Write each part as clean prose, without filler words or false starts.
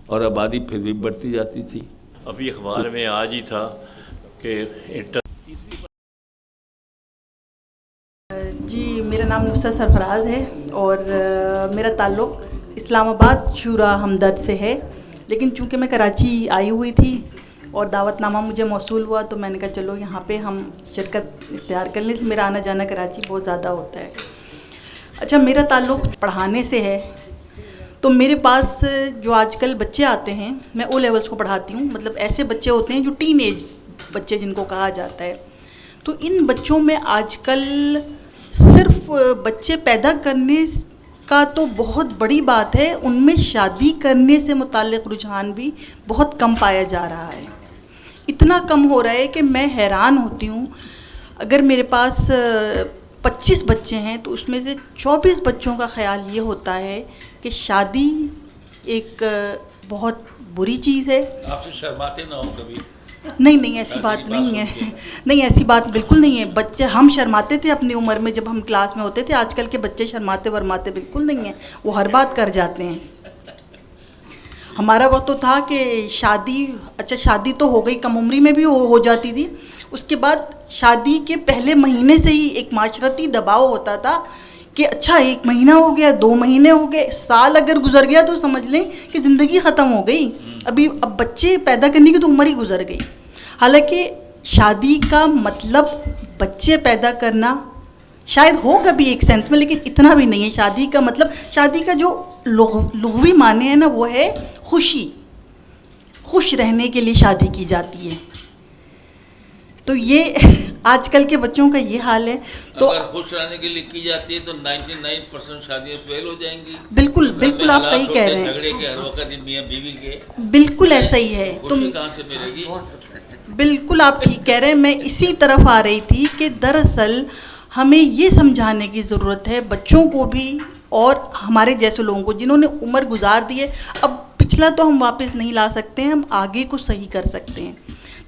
اور آبادی پھر بھی بڑھتی جاتی تھی. ابھی اخبار میں آج ہی تھا کہ جی میرا نام نصرت سرفراز ہے اور میرا تعلق اسلام آباد شورا ہمدرد سے ہے، لیکن چونکہ میں کراچی آئی ہوئی تھی اور دعوت نامہ مجھے موصول ہوا تو میں نے کہا چلو یہاں پہ ہم شرکت اختیار کر لیں. میرا آنا جانا کراچی بہت زیادہ ہوتا ہے. اچھا، میرا تعلق پڑھانے سے ہے. تو میرے پاس جو آج کل بچے آتے ہیں، میں او لیولز کو پڑھاتی ہوں، مطلب ایسے بچے ہوتے ہیں جو ٹین ایج بچے جن کو کہا جاتا ہے. تو ان بچوں میں آج کل صرف بچے پیدا کرنے کا تو بہت بڑی بات ہے، ان میں شادی کرنے سے متعلق رجحان بھی بہت کم پایا جا رہا ہے. اتنا کم ہو رہا ہے کہ میں حیران ہوتی ہوں. اگر میرے پاس 25 بچے ہیں تو اس میں سے 24 بچوں کا خیال یہ ہوتا ہے کہ شادی ایک بہت بری چیز ہے. آپ سے شرماتے نہ ہوں کبھی؟ نہیں ایسی بات نہیں ہے. نہیں ایسی بات بالکل نہیں ہے. بچے ہم شرماتے تھے اپنی عمر میں جب ہم کلاس میں ہوتے تھے. آج کل کے بچے شرماتے ورماتے بالکل نہیں ہیں، وہ ہر بات کر جاتے ہیں. ہمارا وقت تو تھا کہ شادی تو ہو گئی، کم عمری میں بھی ہو جاتی تھی. اس کے بعد شادی کے پہلے مہینے سے ہی ایک معاشرتی دباؤ ہوتا تھا کہ اچھا 1 مہینہ ہو گیا، 2 مہینے ہو گئے، سال اگر گزر گیا تو سمجھ لیں کہ زندگی ختم ہو گئی. اب بچے پیدا کرنے کی تو عمر ہی گزر گئی. حالانکہ شادی کا مطلب بچے پیدا کرنا شاید ہوگا بھی ایک سینس میں، لیکن اتنا بھی نہیں ہے. شادی کا مطلب، شادی کا جو لغوی معنی ہے نا، وہ ہے خوشی. خوش رہنے کے لیے شادی کی جاتی ہے. تو یہ آج کل کے بچوں کا یہ حال ہے. تو اگر خوش رہنے کے لیے کی جاتی ہے تو 99% شادیاں فیل ہو جائیں گی. بالکل آپ صحیح کہہ رہے ہیں. جھگڑے کے ہر وقت میاں بیوی کے، بالکل ایسا ہی ہے. خوشی کہاں سے ملے گی؟ بالکل آپ ٹھیک کہہ رہے ہیں. میں اسی طرف آ رہی تھی کہ دراصل ہمیں یہ سمجھانے کی ضرورت ہے بچوں کو بھی اور ہمارے جیسے لوگوں کو جنہوں نے عمر گزار دی ہے. اب پچھلا تو ہم واپس نہیں لا سکتے ہیں، ہم آگے کو صحیح کر سکتے ہیں.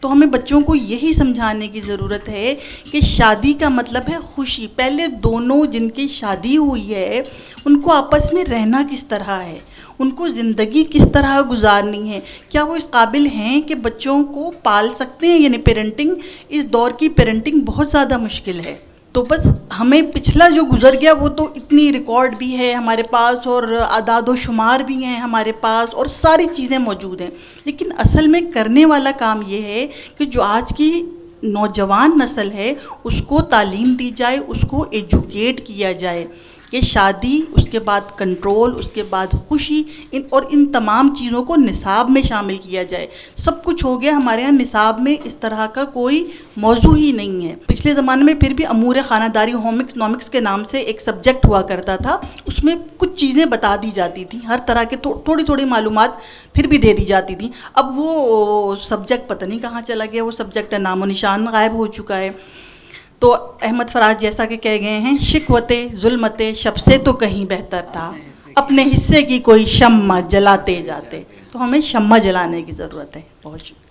تو ہمیں بچوں کو یہی سمجھانے کی ضرورت ہے کہ شادی کا مطلب ہے خوشی. پہلے دونوں جن کی شادی ہوئی ہے ان کو آپس میں رہنا کس طرح ہے، ان کو زندگی کس طرح گزارنی ہے، کیا وہ اس قابل ہیں کہ بچوں کو پال سکتے ہیں. یعنی پیرنٹنگ، اس دور کی پیرنٹنگ بہت زیادہ مشکل ہے. تو بس ہمیں پچھلا جو گزر گیا وہ تو اتنی ریکارڈ بھی ہے ہمارے پاس اور اعداد و شمار بھی ہیں ہمارے پاس اور ساری چیزیں موجود ہیں. لیکن اصل میں کرنے والا کام یہ ہے کہ جو آج کی نوجوان نسل ہے اس کو تعلیم دی جائے، اس کو ایجوکیٹ کیا جائے کہ شادی، اس کے بعد کنٹرول، اس کے بعد خوشی، ان تمام چیزوں کو نصاب میں شامل کیا جائے. سب کچھ ہو گیا ہمارے ہاں نصاب میں، اس طرح کا کوئی موضوع ہی نہیں ہے. پچھلے زمانے میں پھر بھی امور خانہ داری ہوم اکنامکس کے نام سے ایک سبجیکٹ ہوا کرتا تھا. اس میں کچھ چیزیں بتا دی جاتی تھیں، ہر طرح کے تھوڑی معلومات پھر بھی دے دی جاتی تھیں. اب وہ سبجیکٹ پتہ نہیں کہاں چلا گیا، وہ سبجیکٹ نام و نشان غائب ہو چکا ہے. تو احمد فراز جیسا کہ کہہ گئے ہیں، شکوتے ظلمتے شب سے تو کہیں بہتر تھا، اپنے حصے کی کوئی شمع جلاتے جاتے. تو ہمیں شمع جلانے کی ضرورت ہے. بہت شکریہ.